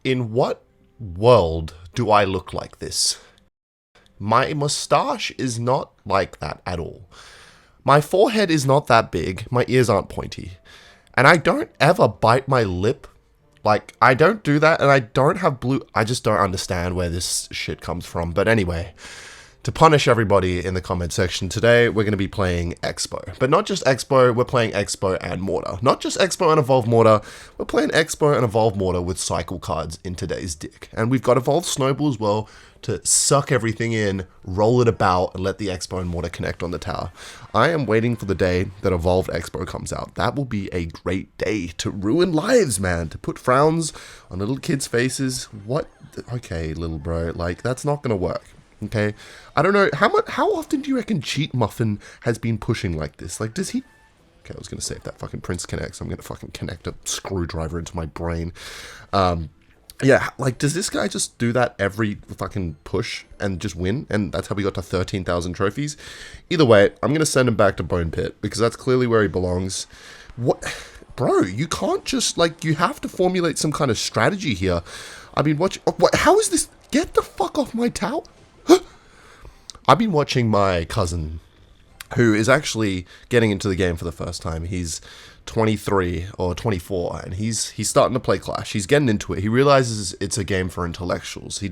In what world do I look like this? My mustache is not like that at all. My forehead is not that big, my ears aren't pointy. And I don't ever bite my lip. Like, I don't do that, and I don't have blue. I just don't understand where this shit comes from. But anyway, to punish everybody in the comment section, today we're going to be playing Expo. But not just Expo, we're playing Expo and Mortar. Not just Expo and Evolve Mortar, we're playing Expo and Evolve Mortar with cycle cards in today's deck. And we've got Evolve Snowball as well to suck everything in, roll it about, and let the Expo and Mortar connect on the tower. I am waiting for the day that Evolved Expo comes out. That will be a great day to ruin lives, man. To put frowns on little kids' faces. What? Okay, little bro, like, that's not going to work. Okay, I don't know, how often do you reckon Cheat Muffin has been pushing like this? Like, does he... Okay, I was going to say, if that fucking Prince connects, I'm going to fucking connect a screwdriver into my brain. Yeah, like, does this guy just do that every fucking push and just win? And that's how we got to 13,000 trophies? Either way, I'm going to send him back to Bone Pit, because that's clearly where he belongs. What? Bro, you can't just, like, you have to formulate some kind of strategy here. I mean, what, how is this? Get the fuck off my tower. I've been watching my cousin, who is actually getting into the game for the first time. He's 23 or 24, and he's starting to play Clash. He's getting into it. He realizes it's a game for intellectuals. He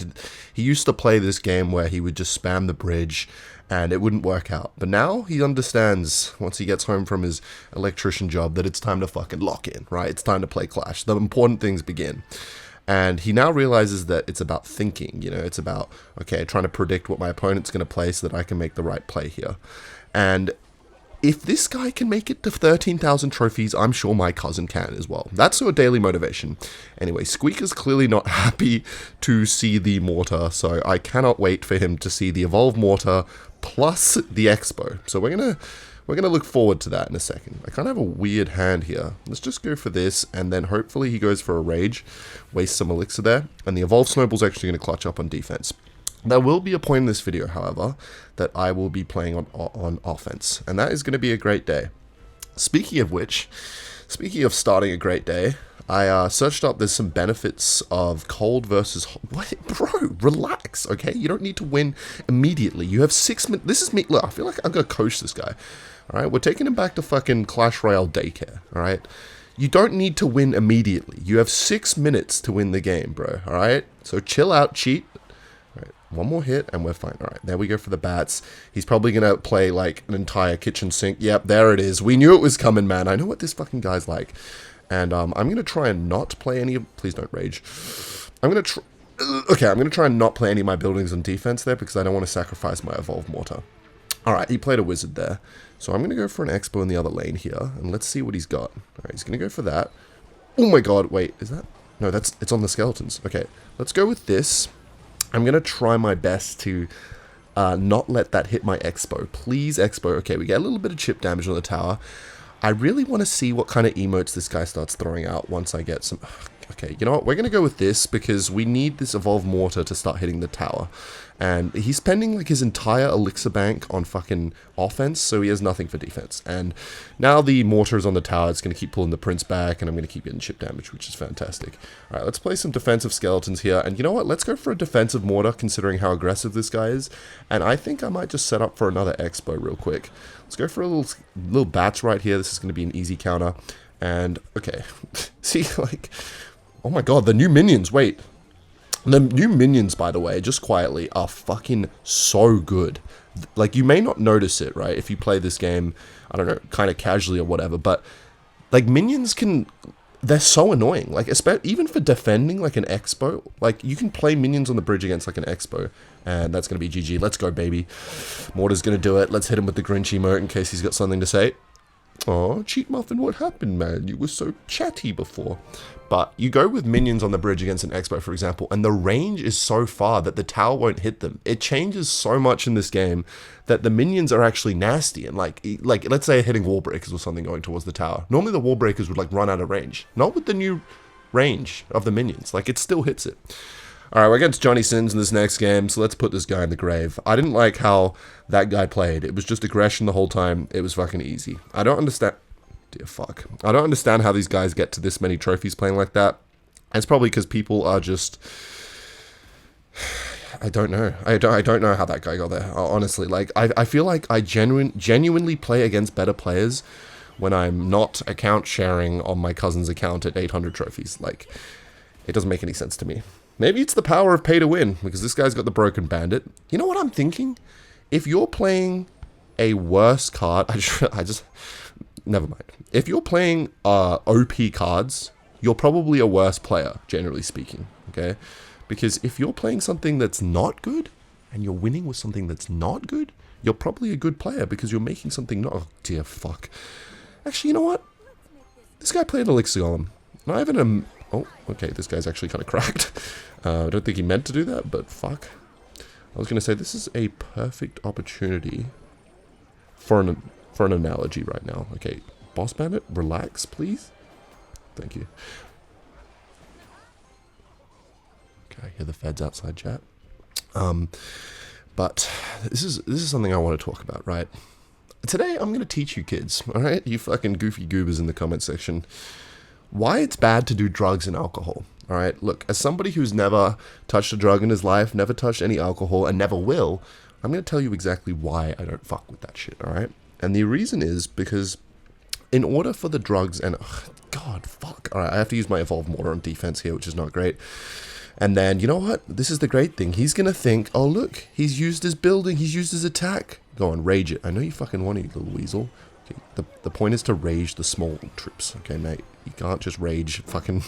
used to play this game where he would just spam the bridge, and it wouldn't work out. But now he understands, once he gets home from his electrician job, that it's time to fucking lock in, right? It's time to play Clash. The important things begin. And he now realizes that it's about thinking, you know, it's about, okay, trying to predict what my opponent's going to play so that I can make the right play here. And if this guy can make it to 13,000 trophies, I'm sure my cousin can as well. That's sort of daily motivation. Anyway, Squeaker's clearly not happy to see the Mortar, so I cannot wait for him to see the Evolve Mortar plus the Expo. So we're gonna look forward to that in a second. I kind of have a weird hand here. Let's just go for this, and then hopefully he goes for a Rage, waste some Elixir there, and the Evolve Snowball's actually going to clutch up on defense. There will be a point in this video, however, that I will be playing on offense, and that is going to be a great day. Speaking of which, speaking of starting a great day, I searched up, there's some benefits of cold versus... What? Bro, relax, okay? You don't need to win immediately. You have 6 minutes... This is me... Look, I feel like I'm going to coach this guy. Alright, we're taking him back to fucking Clash Royale daycare, alright? You don't need to win immediately. You have 6 minutes to win the game, bro, alright? So chill out, cheat. Alright, one more hit and we're fine. Alright, there we go for the bats. He's probably going to play like an entire kitchen sink. Yep, there it is. We knew it was coming, man. I know what this fucking guy's like. And I'm going to try and not play any of... Please don't rage. I'm going to Okay, I'm going to try and not play any of my buildings on defense there because I don't want to sacrifice my Evolve Mortar. Alright, he played a Wizard there. So I'm going to go for an Expo in the other lane here. And let's see what he's got. Alright, he's going to go for that. Oh my god, wait, is that... No, it's on the skeletons. Okay, let's go with this. I'm going to try my best to not let that hit my Expo. Please, Expo. Okay, we get a little bit of chip damage on the tower. I really want to see what kind of emotes this guy starts throwing out once I get some... Okay, you know what? We're going to go with this because we need this Evolve Mortar to start hitting the tower. And he's spending like his entire Elixir bank on fucking offense, so he has nothing for defense. And now the Mortar is on the tower. It's going to keep pulling the Prince back, and I'm going to keep getting chip damage, which is fantastic. Alright, let's play some defensive skeletons here. And you know what? Let's go for a defensive Mortar, considering how aggressive this guy is. And I think I might just set up for another Expo real quick. Let's go for a little bats right here. This is going to be an easy counter. And, okay. See, like... Oh my god, the new minions, wait. The new minions, by the way, just quietly, are fucking so good. Like, you may not notice it, right, if you play this game, I don't know, kind of casually or whatever, but, like, minions can... They're so annoying. Like, even for defending, like, an Expo, like, you can play minions on the bridge against, like, an Expo, and that's going to be GG. Let's go, baby. Mortar's going to do it. Let's hit him with the Grinch emote in case he's got something to say. Oh, Cheat Muffin, what happened, man? You were so chatty before. But you go with minions on the bridge against an Expo, for example, and the range is so far that the tower won't hit them. It changes so much in this game that the minions are actually nasty. And like let's say hitting wall breakers or something going towards the tower. Normally the wall breakers would like run out of range. Not with the new range of the minions. Like, it still hits it. Alright, we're against Johnny Sins in this next game, so let's put this guy in the grave. I didn't like how that guy played. It was just aggression the whole time. It was fucking easy. I don't understand... Dear fuck. I don't understand how these guys get to this many trophies playing like that. And it's probably because people are just... I don't know. I don't know how that guy got there. Honestly, like I feel like I genuinely play against better players when I'm not account sharing on my cousin's account at 800 trophies. Like, it doesn't make any sense to me. Maybe it's the power of pay to win, because this guy's got the Broken Bandit. You know what I'm thinking? If you're playing a worse card, never mind. If you're playing OP cards, you're probably a worse player, generally speaking. Okay. Because if you're playing something that's not good, and you're winning with something that's not good, you're probably a good player, because you're making something not... Oh, dear fuck. Actually, you know what? This guy played Elixir Golem. And I haven't... Oh, okay, this guy's actually kind of cracked. I don't think he meant to do that, but fuck. I was going to say, this is a perfect opportunity for an analogy right now. Okay, Boss Bandit, relax, please. Thank you. I hear the feds outside, chat. But this is something I want to talk about, right? Today, I'm going to teach you kids, all right? You fucking goofy goobers in the comment section, why it's bad to do drugs and alcohol, all right? Look, as somebody who's never touched a drug in his life, never touched any alcohol, and never will, I'm going to tell you exactly why I don't fuck with that shit, all right? And the reason is because in order for the drugs and... God, fuck. All right, I have to use my Evolved Mortar on defense here, which is not great. And then, you know what? This is the great thing. He's going to think, oh, look, he's used his building. He's used his attack. Go on, rage it. I know you fucking want it, you little weasel. Okay, the point is to rage the small troops. Okay, mate? You can't just rage fucking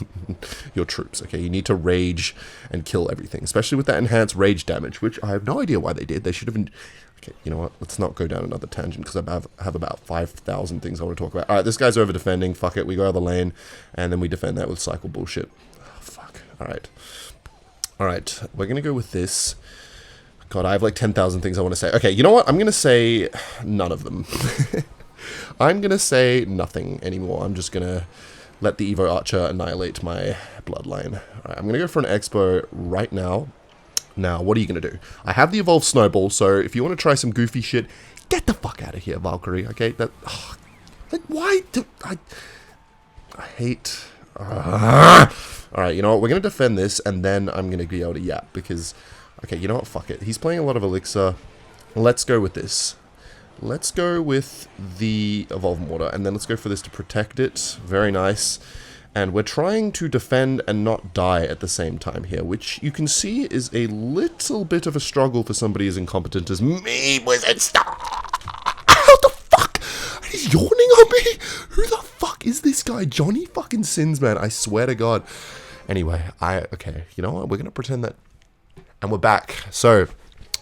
your troops. Okay, you need to rage and kill everything. Especially with that enhanced rage damage, which I have no idea why they did. They should have been... Okay, you know what? Let's not go down another tangent, because I have about 5,000 things I want to talk about. Alright, this guy's over defending. Fuck it. We go out of the lane, and then we defend that with cycle bullshit. Oh, fuck. Alright. Alright, we're going to go with this. God, I have like 10,000 things I want to say. Okay, you know what? I'm going to say none of them. I'm going to say nothing anymore. I'm just going to let the Evo Archer annihilate my bloodline. Alright, I'm going to go for an Expo right now. Now, what are you going to do? I have the Evolved Snowball, so if you want to try some goofy shit, get the fuck out of here, Valkyrie, okay? That... Oh, like, why do... I hate... Alright, you know what? We're going to defend this, and then I'm going to be able to yap, because... Okay, you know what? Fuck it. He's playing a lot of Elixir. Let's go with this. Let's go with the Evolved Mortar, and then let's go for this to protect it. Very nice. And we're trying to defend and not die at the same time here, which you can see is a little bit of a struggle for somebody as incompetent as me, Wizard. Stop! How the fuck? He's yawning on me? Who the fuck is this guy? Johnny fucking Sins, man. I swear to God. Anyway, okay, you know what? We're going to pretend that... And we're back. So,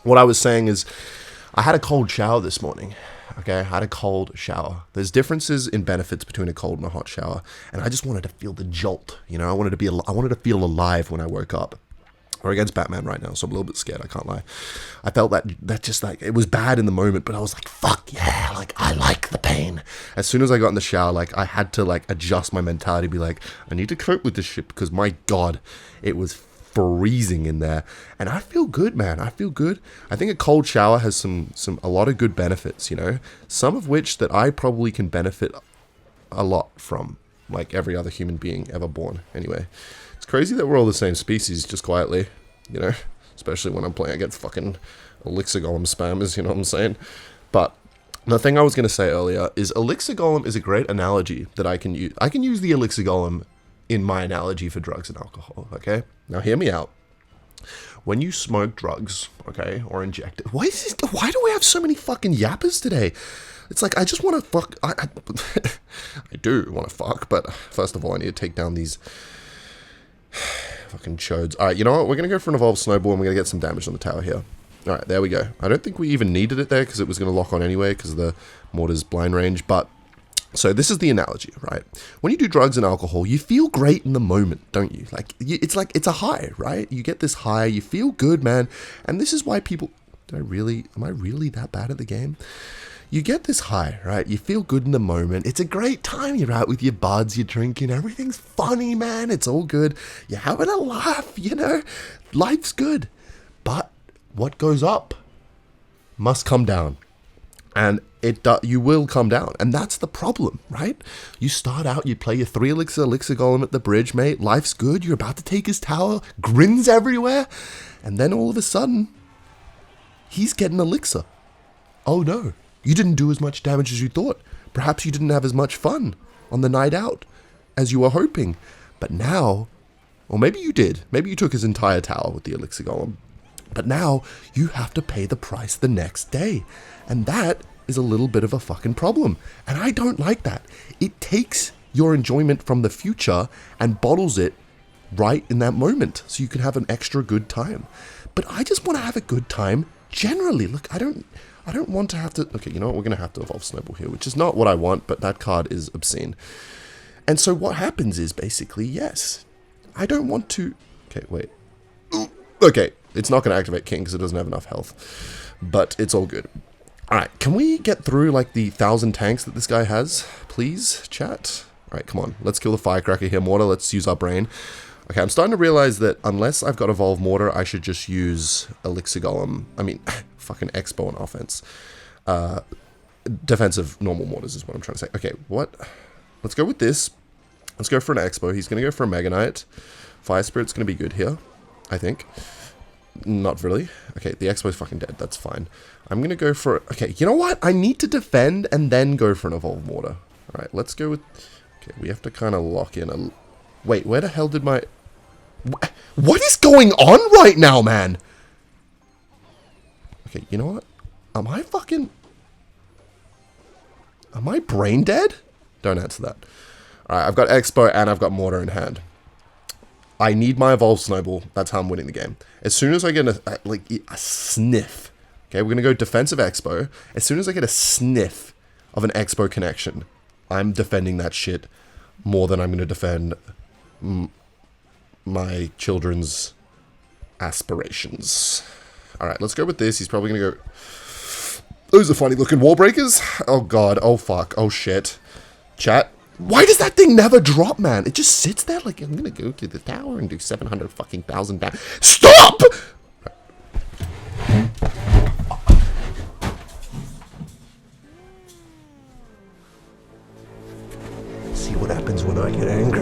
what I was saying is, I had a cold shower this morning. Okay, I had a cold shower. There's differences in benefits between a cold and a hot shower, and I just wanted to feel the jolt. You know, I wanted to feel alive when I woke up. We're against Batman right now, so I'm a little bit scared. I can't lie. I felt that just like it was bad in the moment, but I was like, fuck yeah, like I like the pain. As soon as I got in the shower, like I had to like adjust my mentality, be like, I need to cope with this shit because my God, it was freezing in there, and I feel good, man. I feel good. I think a cold shower has a lot of good benefits, you know, some of which that I probably can benefit a lot from, like every other human being ever born. Anyway, it's crazy that we're all the same species, just quietly, you know, especially when I'm playing against fucking Elixir Golem spammers, you know what I'm saying? But the thing I was going to say earlier is Elixir Golem is a great analogy that I can use. I can use the Elixir Golem in my analogy for drugs and alcohol, okay? Now hear me out. When you smoke drugs, okay, or inject it, why do we have so many fucking yappers today? It's like, I just want to fuck, I do want to fuck, but first of all, I need to take down these fucking chodes. Alright, you know what, we're going to go for an Evolved Snowball, and we're going to get some damage on the tower here. Alright, there we go. I don't think we even needed it there, because it was going to lock on anyway, because of the mortar's blind range, but so this is the analogy, right? When you do drugs and alcohol, you feel great in the moment, don't you? It's a high, right? You get this high, you feel good, man. And this is why people... am I really that bad at the game? You get this high, right? You feel good in the moment. It's a great time. You're out with your buds, you're drinking, everything's funny, man. It's all good. You're having a laugh, you know? Life's good. But what goes up must come down. And you will come down. And that's the problem, right? You start out, you play your 3 elixir golem at the bridge, mate. Life's good. You're about to take his tower. Grins everywhere. And then all of a sudden, he's getting elixir. Oh no, you didn't do as much damage as you thought. Perhaps you didn't have as much fun on the night out as you were hoping. But now, or maybe you did. Maybe you took his entire tower with the elixir golem. But now, you have to pay the price the next day. And that is a little bit of a fucking problem. And I don't like that. It takes your enjoyment from the future and bottles it right in that moment so you can have an extra good time. But I just want to have a good time generally. Look, I don't want to have to... Okay, you know what? We're going to have to evolve Snowball here, which is not what I want, but that card is obscene. And so what happens is basically, yes, I don't want to... Okay, wait. Okay, it's not going to activate King because it doesn't have enough health. But it's all good. Alright, can we get through like the 1,000 tanks that this guy has? Please, chat? Alright, come on. Let's kill the Firecracker here, Mortar. Let's use our brain. Okay, I'm starting to realize that unless I've got Evolve Mortar, I should just use Elixir Golem. I mean, fucking Expo on offense. Defensive normal mortars is what I'm trying to say. Okay, what? Let's go with this. Let's go for an Expo. He's going to go for a Mega Knight. Fire Spirit's going to be good here, I think. Not really. Okay, the Expo's fucking dead. That's fine. I'm going to go for... Okay, you know what? I need to defend and then go for an Evolve Mortar. Alright, let's go with... Okay, we have to kind of lock in a... Wait, where the hell did my... What is going on right now, man? Okay, you know what? Am I fucking... Am I brain dead? Don't answer that. Alright, I've got Expo and I've got Mortar in hand. I need my Evolved Snowball. That's how I'm winning the game. As soon as I get a sniff... Okay, we're going to go Defensive Expo. As soon as I get a sniff of an Expo connection, I'm defending that shit more than I'm going to defend my children's aspirations. Alright, let's go with this. He's probably going to go... Those are funny looking wall breakers. Oh god, oh fuck, oh shit. Chat. Why does that thing never drop, man? It just sits there like, I'm gonna go to the tower and do 700 fucking thousand damage. Stop! See what happens when I get angry.